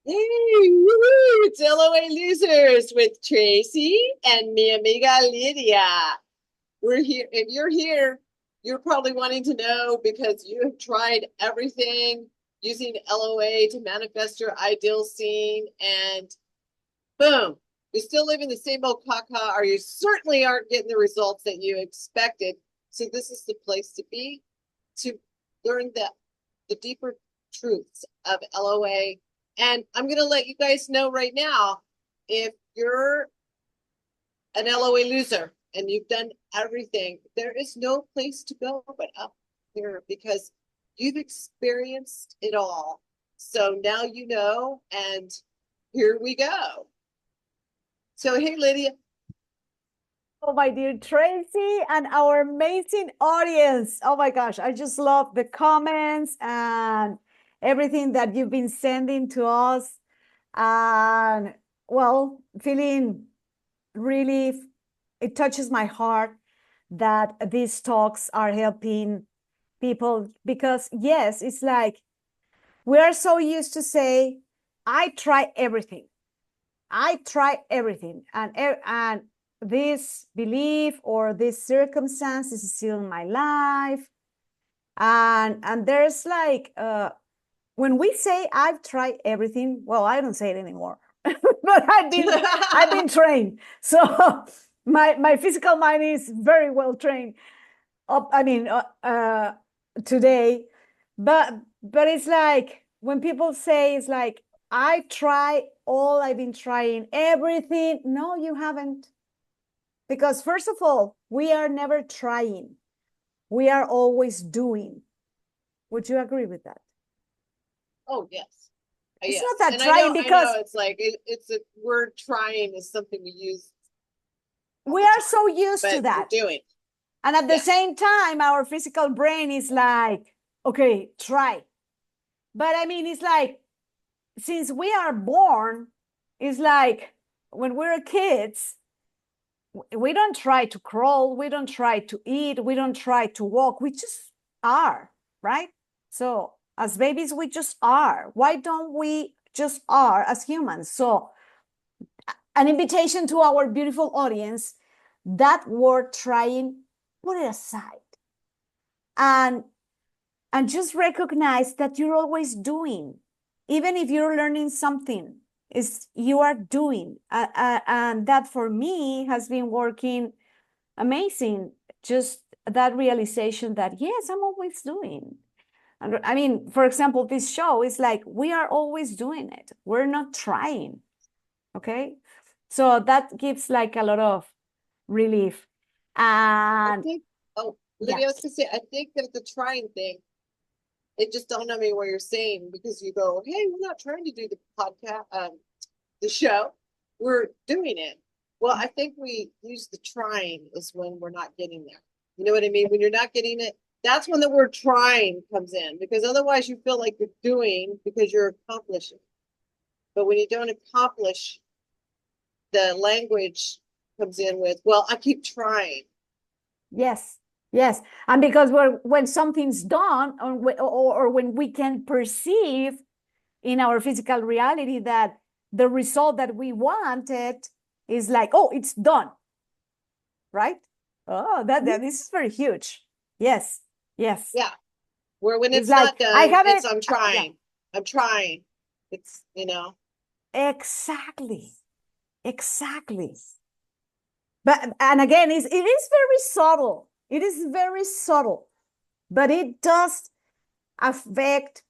Hey, woohoo, it's LOA Losers with Tracy and mi amiga Lydia. We're here. If you're here, you're probably wanting to know because you have tried everything using LOA to manifest your ideal scene, and boom, you still live in the same old caca, or you certainly aren't getting the results that you expected. So this is the place to be to learn the deeper truths of LOA. And I'm going to let you guys know right now, if you're an LOA loser and you've done everything, there is no place to go but up here because you've experienced it all. So now you know, and here we go. So, hey, Lydia. Oh, my dear Tracy and our amazing audience. Oh my gosh, I just love the comments and everything that you've been sending to us. And well, feeling really, it touches my heart that these talks are helping people because, yes, it's like we are so used to say, I try everything. I try everything, and this belief or this circumstance is still in my life, and there's like when we say I've tried everything, well, I don't say it anymore, but I've been trained, so my physical mind is very well trained. Up, I mean, today, but it's like when people say it's like I try all I've been trying everything. No, you haven't. Because first of all, we are never trying. We are always doing. Would you agree with that? Oh, yes. It's Yes. not that And trying I know because it's like it's a word trying is something we use all we the are time, so used to but we're that. doing. And at the Yeah. same time, our physical brain is like, okay, try. But I mean, it's like, since we are born, it's like when we're kids, we don't try to crawl, we don't try to eat, we don't try to walk, we just are, right? So as babies, we just are. Why don't we just are as humans? So an invitation to our beautiful audience, that word trying, put it aside and and just recognize that you're always doing, even if you're learning something, is you are doing, and that for me has been working amazing. Just that realization that yes, I'm always doing. And I mean, for example, this show is like we are always doing it, we're not trying. Okay, so that gives like a lot of relief. I And think, oh, yeah, Lydia, I was gonna say, I think that the trying thing, it just dawned on me what you're saying because you go, hey, we're not trying to do the podcast, the show, we're doing it. Well, I think we use the trying is when we're not getting there. You know what I mean? When you're not getting it, that's when the word trying comes in because otherwise you feel like you're doing because you're accomplishing. But when you don't accomplish, the language comes in with, well, I keep trying. yes, yes. And because when something's done, or when we can perceive in our physical reality that the result that we wanted is like, oh, it's done, right? Oh, that this is very huge. Yes, yes. Yeah. Where when It's it's like not I done, have it's it. I'm Yeah, trying. I'm trying. It's, exactly, exactly. But and again, it is very subtle. It is very subtle, but it does affect.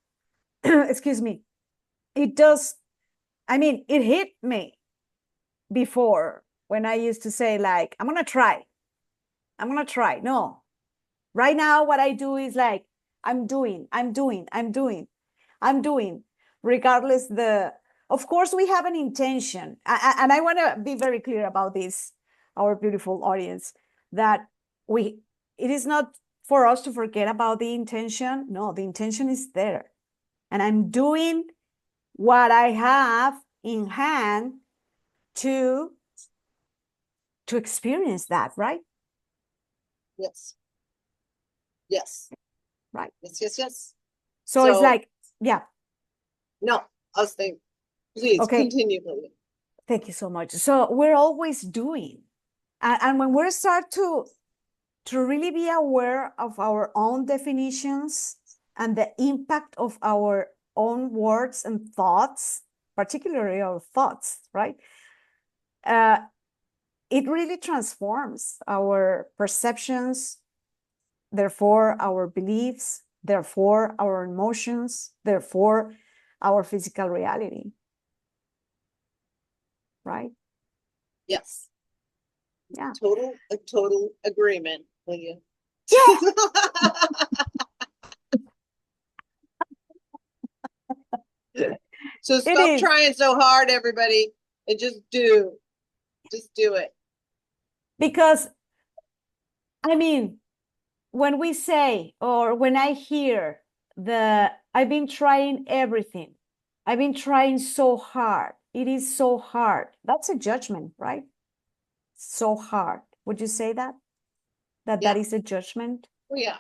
Excuse me. It does. I mean, it hit me before when I used to say like, I'm gonna try. I'm gonna try. No, right now what I do is like, I'm doing, regardless the. Of course, we have an intention, and I want to be very clear about this, our beautiful audience, that we. It is not for us to forget about the intention. No, the intention is there, and I'm doing what I have in hand to experience that, right? yes, yes, Right. yes, yes, yes. So it's So like, yeah, no, I was thinking. Please Okay. continue, Lily. Thank you so much. So we're always doing. And when we start to really be aware of our own definitions and the impact of our own words and thoughts, particularly our thoughts, right? It really transforms our perceptions, therefore our beliefs, therefore our emotions, therefore our physical reality, right? Yes. Yeah. A total agreement, Lydia. Yeah. So It stop is. trying so hard, everybody, and just do. Just do it. Because, I mean, when we say, or when I hear I've been trying everything, I've been trying so hard, it is so hard, that's a judgment, right? So hard. Would you say that? That Yeah. is a judgment? Well, yeah,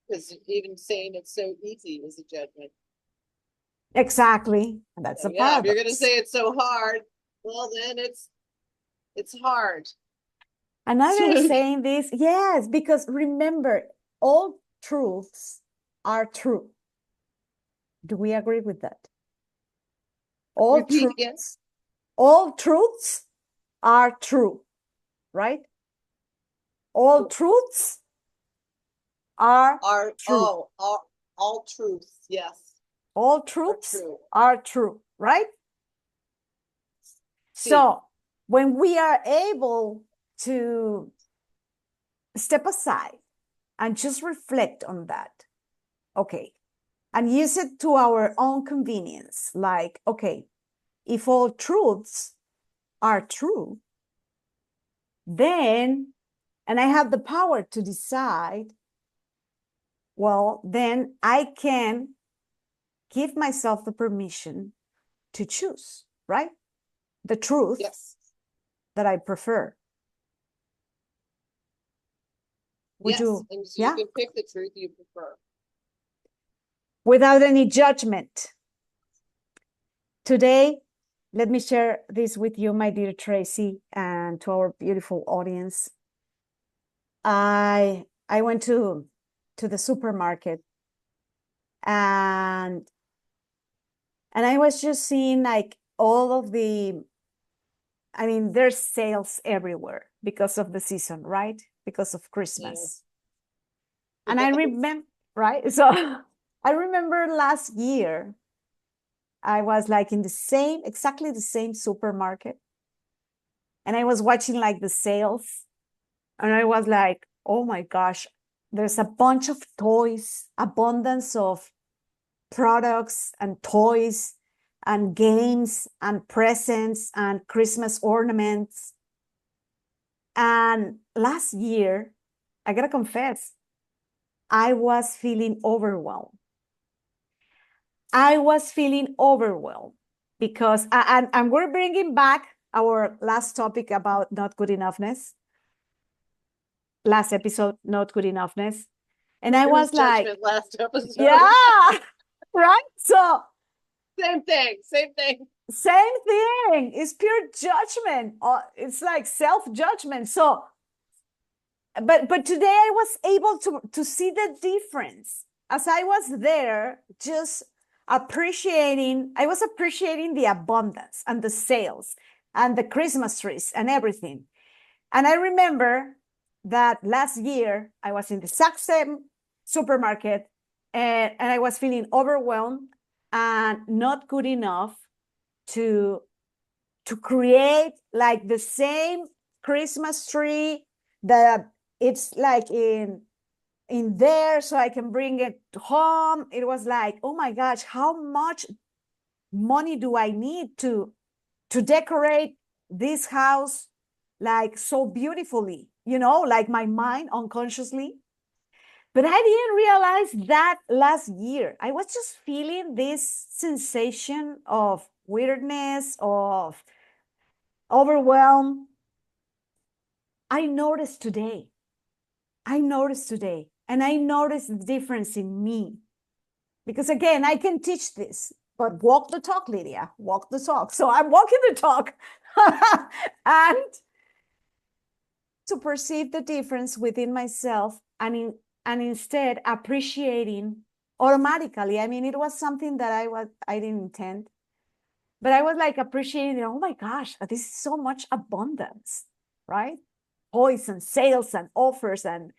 because even saying it's so easy is a judgment. Exactly. And that's So, a yeah, if you're paradox. going to say it's so hard, well, then it's hard. Another saying this, yes, because remember, all truths are true. Do we agree with that? All Repeat again. truths, all truths are true, right? All truths are true. All truths, yes. All truths true. are true, right? So when we are able to step aside and just reflect on that, okay, and use it to our own convenience, like, okay, if all truths are true, then, and I have the power to decide, well, then I can give myself the permission to choose, right? The truth Yes. that I prefer. Would Yes, you? and so Yeah. you can pick the truth you prefer. Without any judgment. Today, let me share this with you, my dear Tracy, and to our beautiful audience. I went to the supermarket, and I was just seeing like all of the, I mean, there's sales everywhere because of the season, right? Because of Christmas. Yeah. And I remember, right? So I remember last year, I was like in exactly the same supermarket. And I was watching like the sales. And I was like, oh my gosh, there's a bunch of toys, abundance of products and toys and games and presents and Christmas ornaments. And last year, I gotta confess, I was feeling overwhelmed. I was feeling overwhelmed because, and we're bringing back our last topic about not good enoughness. Last episode, not good enoughness. And I was like, last episode. yeah, right? So, same thing. Same thing. It's pure judgment. It's like self-judgment. So, but today I was able to see the difference as I was there, just appreciating. I was appreciating the abundance and the sales and the Christmas trees and everything. And I remember that last year I was in the exact same supermarket, and I was feeling overwhelmed and not good enough to create like the same Christmas tree that it's like in there, so I can bring it home. It was like, oh my gosh, how much money do I need to decorate this house like so beautifully, like my mind unconsciously. But I didn't realize that last year. I was just feeling this sensation of weirdness, of overwhelm. I noticed today. And I noticed the difference in me. Because again, I can teach this. but walk the talk, Lydia, walk the talk. So I'm walking the talk and to perceive the difference within myself and instead appreciating automatically. I mean, it was something that I didn't intend, but I was like appreciating, oh my gosh, this is so much abundance, right? Toys and sales and offers and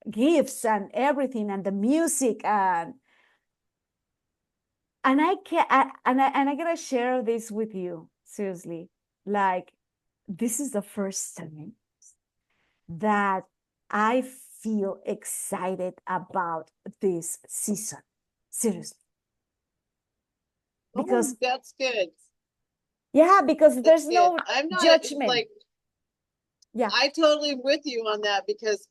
gifts and everything and the music and I can and I gotta share this with you seriously. Like, this is the first time that I feel excited about this season. Seriously. Because that's good. yeah, because there's no I'm not judgment. like, yeah, I totally with you on that, because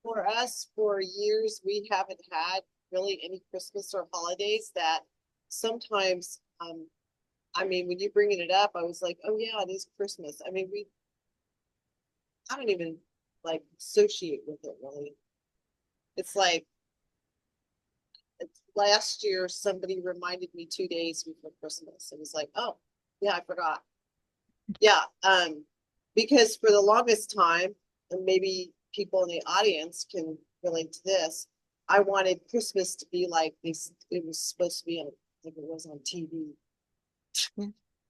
for us, for years, we haven't had really any Christmas or holidays that sometimes, I mean, when you bringing it up, I was like, oh yeah, it is Christmas. I mean, I don't even like associate with it really. It's like, last year, somebody reminded me 2 days before Christmas. It was like, oh yeah, I forgot. Yeah, because for the longest time, and maybe people in the audience can relate to this, I wanted Christmas to be like this. It was supposed to be on, like it was on TV.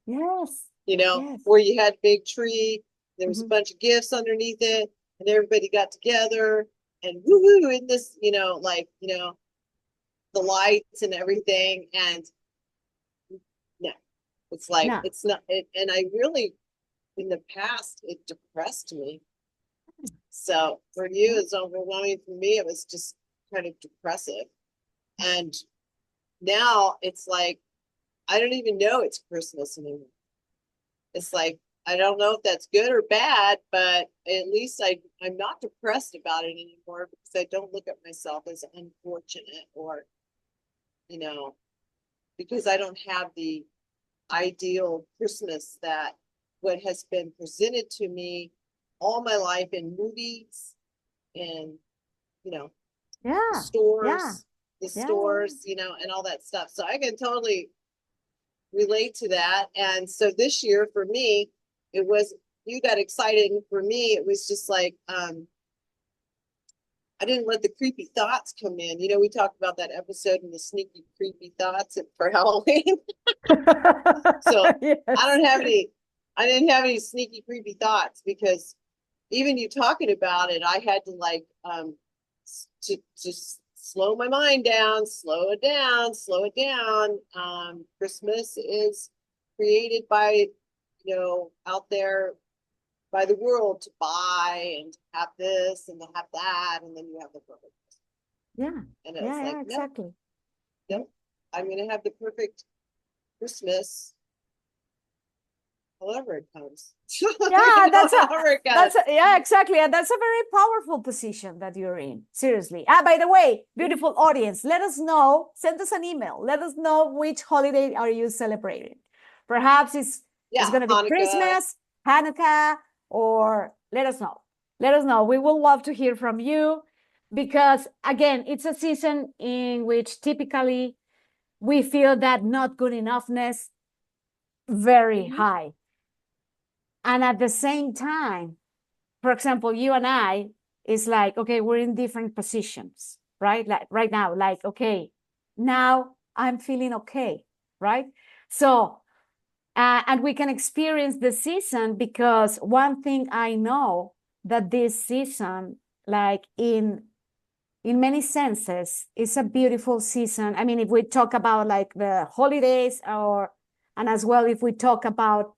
yes, yes. Where you had a big tree, there was a Mhm. bunch of gifts underneath it, and everybody got together and woohoo in this, the lights and everything. And no, it's like, No. it's not, and I really, in the past, it depressed me. So for you, it's overwhelming. For me, it was just kind of depressive. And now it's like, I don't even know it's Christmas anymore. It's like, I don't know if that's good or bad, but at least I'm not depressed about it anymore, because I don't look at myself as unfortunate or, because I don't have the ideal Christmas that what has been presented to me all my life in movies and, the Yeah, stores, yeah. and all that stuff. So I can totally relate to that. And so this year for me, you got excited. And for me, it was just like, I didn't let the creepy thoughts come in. We talked about that episode in the sneaky creepy thoughts for Halloween. So Yes. I didn't have any sneaky creepy thoughts, because even you talking about it, I had to like, to just slow my mind down, slow it down. Christmas is created by, out there by the world to buy and to have this and to have that, and then you have the perfect. Yeah. And it's Yeah, like, yeah, no, exactly. I'm gonna have the perfect Christmas, however it comes. Yeah, Yeah, exactly. And that's a very powerful position that you're in. Seriously. By the way, beautiful audience, let us know, send us an email. Let us know which holiday are you celebrating. Perhaps it's going to be Hanukkah. Christmas, Hanukkah, or let us know. Let us know. We will love to hear from you, because again, it's a season in which typically we feel that not good enoughness very high. And at the same time, for example, you and I, is like, okay, we're in different positions, right? Like right now, like, okay, now I'm feeling okay, right? So, and we can experience the season, because one thing I know, that this season, like in many senses, is a beautiful season. I mean, if we talk about like the holidays, and as well, if we talk about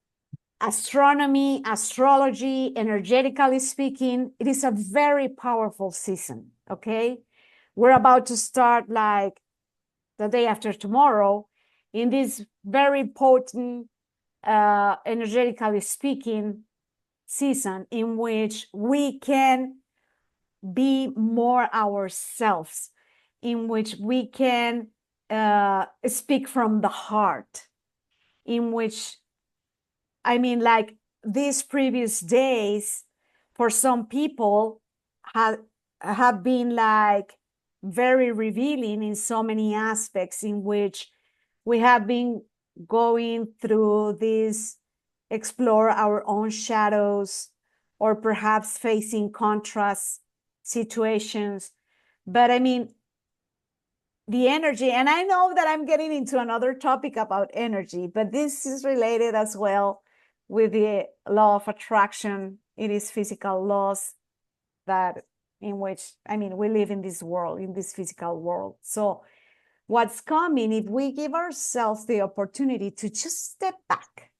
astronomy, astrology, energetically speaking, it is a very powerful season, okay? We're about to start like the day after tomorrow in this very potent, energetically speaking, season in which we can be more ourselves, in which we can speak from the heart, in which, I mean, like these previous days for some people have been like very revealing in so many aspects, in which We have been going through this, explore our own shadows, or perhaps facing contrast situations. But I mean, the energy, and I know that I'm getting into another topic about energy, but this is related as well with the law of attraction. It is physical laws that in which, I mean, we live in this world, in this physical world. So what's coming, if we give ourselves the opportunity to just step back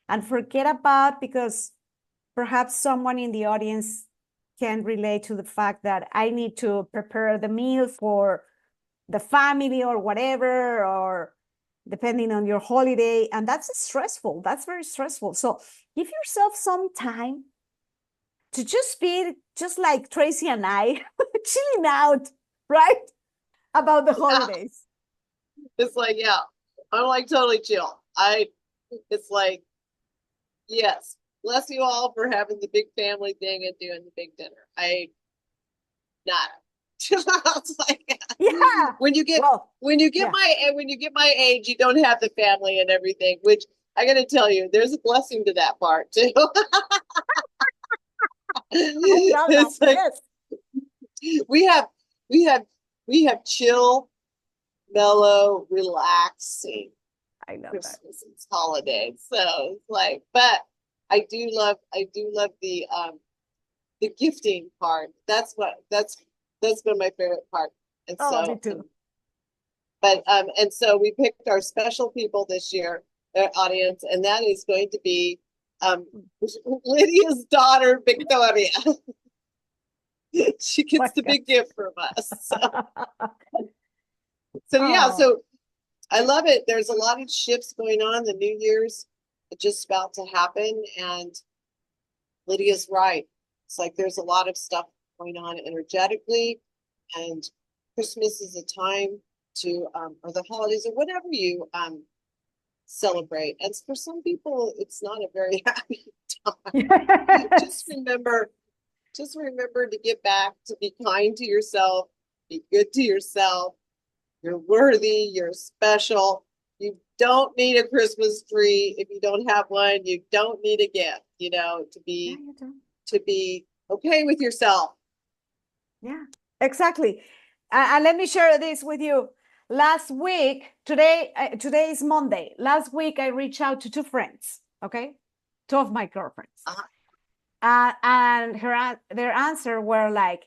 and forget about, because perhaps someone in the audience can relate to the fact that I need to prepare the meal for the family or whatever, or depending on your holiday. And that's stressful. That's very stressful. So give yourself some time to just be just like Tracy and I, chilling out, right? About the holidays. It's like, yeah, I'm like totally chill. It's like, yes, bless you all for having the big family thing and doing the big dinner. Not. It's like, Yeah. when you get Well, when you get yeah. my age, you don't have the family and everything, which I gotta tell you, there's a blessing to that part too. I love that. It's like Yes. we have we have we have chill, mellow, relaxing I love that. Christmas and holidays. So it's like, but I do love the gifting part. That's been my favorite part. And Oh, me so too. and so we picked our special people this year, audience, and that is going to be Lydia's daughter, Victoria. She My gets the God. big gift from us. So yeah, Oh, so I love it. There's a lot of shifts going on. The New Year's just about to happen, and Lydia's right. It's like there's a lot of stuff going on energetically, and Christmas is a time to, or the holidays, or whatever you celebrate. And for some people, it's not a very happy time. yes. Just remember to get back, to be kind to yourself, be good to yourself. You're worthy, you're special. You don't need a Christmas tree if you don't have one. You don't need a gift, to Yeah, be you do. to be okay with yourself. Yeah, exactly. And let me share this with you. Last week, today is Monday. Last week, I reached out to two friends, okay? Two of my girlfriends. Uh-huh. And their answer were like,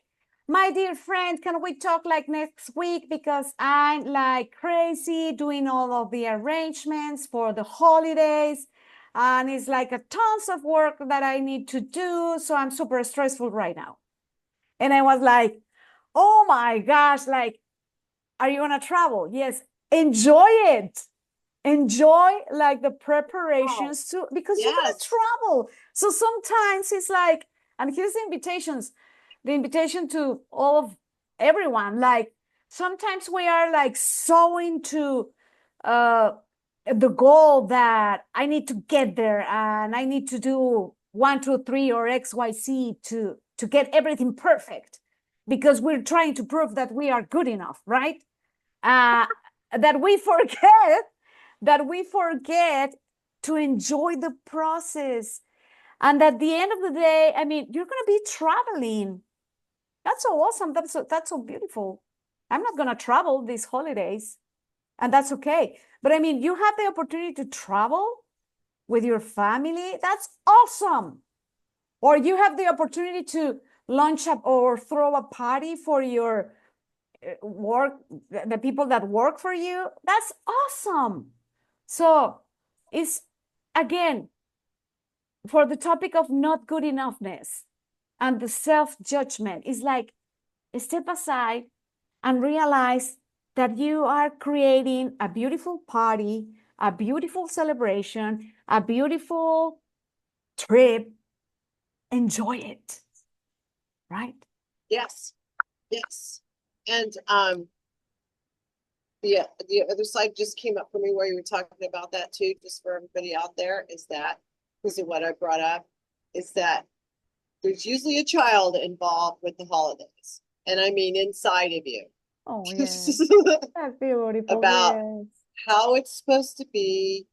my dear friend, can we talk like next week? Because I'm like crazy doing all of the arrangements for the holidays. And it's like a tons of work that I need to do. So I'm super stressful right now. And I was like, oh my gosh, like, are you gonna travel? Yes, enjoy it. Enjoy like the Oh, preparations too, because you're gonna yes. travel. So sometimes it's like, and here's the invitation to all of everyone. Like sometimes we are like so into uh the goal that I need to get there and I need to do 1, 2, 3 or XYZ to get everything perfect because we're trying to prove that we are good enough, right? Uh, that we forget to enjoy the process. And at the end of the day, I mean, you're going to be traveling. That's so awesome. That's so beautiful. I'm not going to travel these holidays, and that's okay. But I mean, you have the opportunity to travel with your family. That's awesome. Or you have the opportunity to launch up or throw a party for your work, the people that work for you. That's awesome. So it's again for the topic of not good enoughness and the self-judgment, is like step aside and realize that you are creating a beautiful party, a beautiful celebration, a beautiful trip. Enjoy it, right? Yes. Yes. And the other side just came up for me where you were talking about that too, just for everybody out there, is that because of what I brought up, is that there's usually a child involved with the holidays. And I mean inside of you. Oh, yes. That's beautiful. About Yes. how it's supposed to be,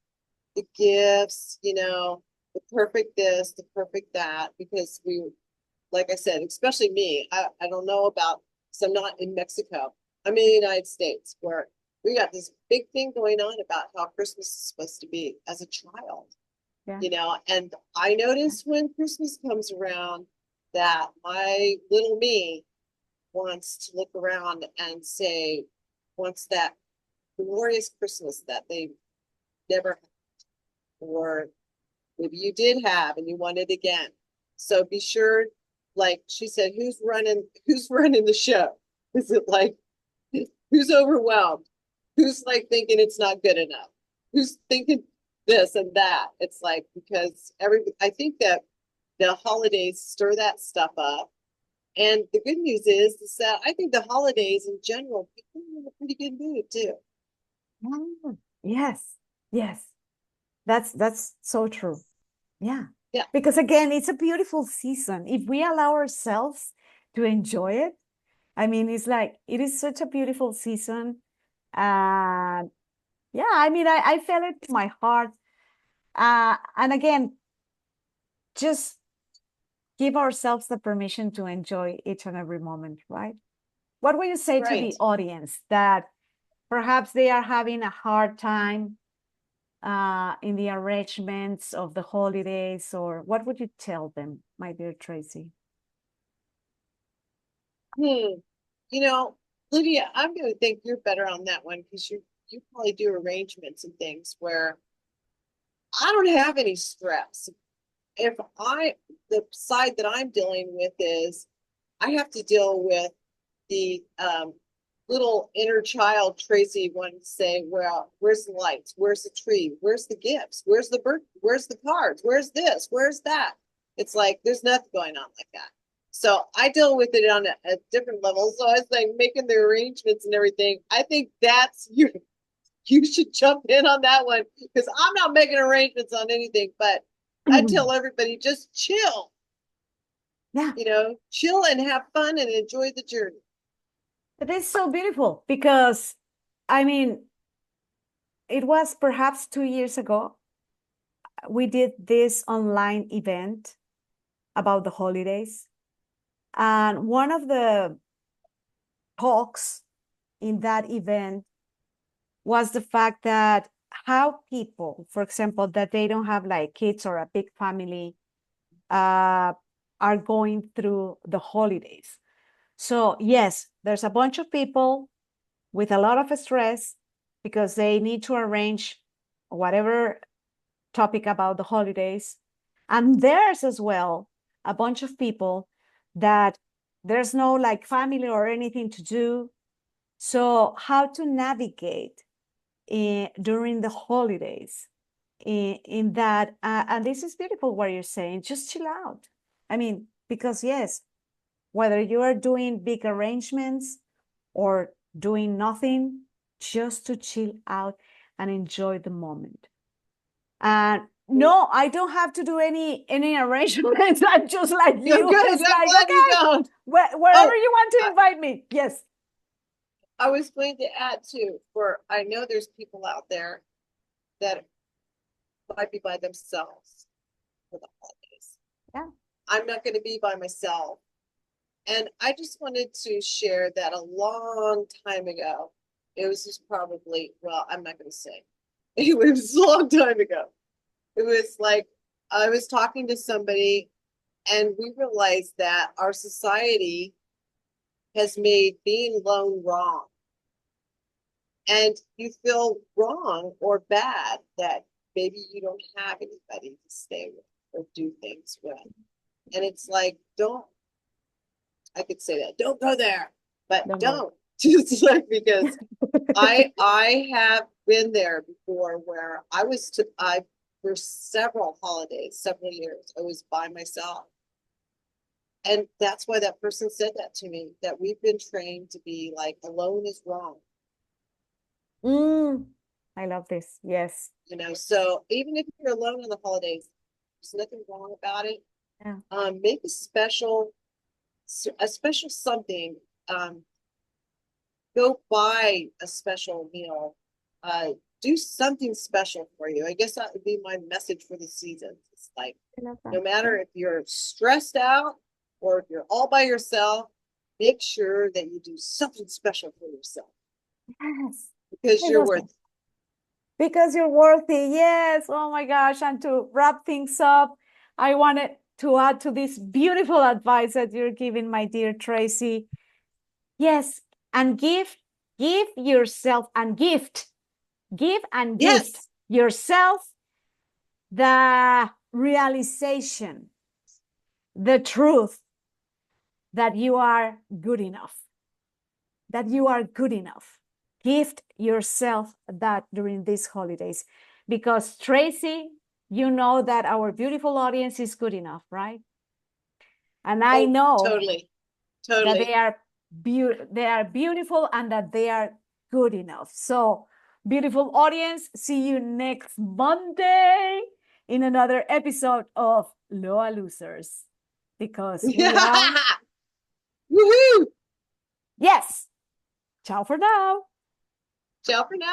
the gifts, the perfect this, the perfect that, because like I said, especially me, I don't know about, because I'm not in Mexico. I'm in the United States where we got this big thing going on about how Christmas is supposed to be as a child, Yeah. and I notice when Christmas comes around that my little me wants to look around and say, wants that glorious Christmas that they never had, or maybe you did have and you want it again. So be sure, like she said, who's running the show? Is it like who's overwhelmed? Who's like thinking it's not good enough? Who's thinking this and that? It's like because I think that the holidays stir that stuff up. And the good news is that I think the holidays in general, people are in a pretty good mood too. Mm, yes, yes. That's so true. Yeah. Yeah. Because again, it's a beautiful season. If we allow ourselves to enjoy it, I mean, it's like it is such a beautiful season. And yeah, I mean, I felt it in my heart. And again, just give ourselves the permission to enjoy each and every moment, right? What would you say to the Right. audience that perhaps they are having a hard time in the arrangements of the holidays, or what would you tell them, my dear Tracy? Hmm. Lydia, I'm going to think you're better on that one because you probably do arrangements and things where I don't have any stress. If the side that I'm dealing with is I have to deal with the little inner child Tracy wanting to say, well, where's the lights? Where's the tree? Where's the gifts? Where's the bird? Where's the cards? Where's this? Where's that? It's like there's nothing going on like that. So I deal with it on a different level. So I was like making the arrangements and everything. I think that's you. You should jump in on that one because I'm not making arrangements on anything. But I tell everybody just chill, Yeah, chill and have fun and enjoy the journey. it is so beautiful because, I mean, it was perhaps 2 years ago, we did this online event about the holidays. And one of the talks in that event was the fact that how people, for example, that they don't have like kids or a big family, uh, are going through the holidays. So, yes, there's a bunch of people with a lot of stress because they need to arrange whatever topic about the holidays. And there's as well a bunch of people that there's no like family or anything to do. So, how to navigate during the holidays in that, and this is beautiful what you're saying, just chill out. I mean, because yes, whether you are doing big arrangements or doing nothing, just to chill out and enjoy the moment. And no, I don't have to do any arrangements. I'm just like Yeah, you. good. It's I'm like, glad you okay, don't. wherever Oh, you want to I, invite me. Yes. I was going to add too, for I know there's people out there that might be by themselves for the holidays. Yeah. I'm not going to be by myself. And I just wanted to share that a long time ago, it was just probably, well, I'm not going to say. It was a long time ago. It was like I was talking to somebody and we realized that our society has made being alone wrong. And you feel wrong or bad that maybe you don't have anybody to stay with or do things with. And it's like, I could say that, don't go there, but Don't go. don't. Just like because I have been there before where I for several holidays, several years, I was by myself. And that's why that person said that to me, that we've been trained to be like alone is wrong. Mm, I love this. Yes. So even if you're alone on the holidays, there's nothing wrong about it. Yeah. Make a special something. Go buy a special meal do something special for you. I guess that would be my message for the season. It's like, no matter if you're stressed out or if you're all by yourself, make sure that you do something special for yourself Yes. because I you're love worth that. Because you're worthy. Yes. Oh my gosh. And to wrap things up, I wanted to add to this beautiful advice that you're giving, my dear Tracy. Yes. And give yourself and give and gift Yes. yourself the realization, the truth that you are good enough, that you are good enough. Gift yourself that during these holidays, because Tracy, you know that our beautiful audience is good enough, right? And I know Totally. that Totally. they are beautiful and that they are good enough. So, beautiful audience, see you next Monday in another episode of Loa Losers, because we are, Woohoo! yes. Ciao for now. Ciao for now.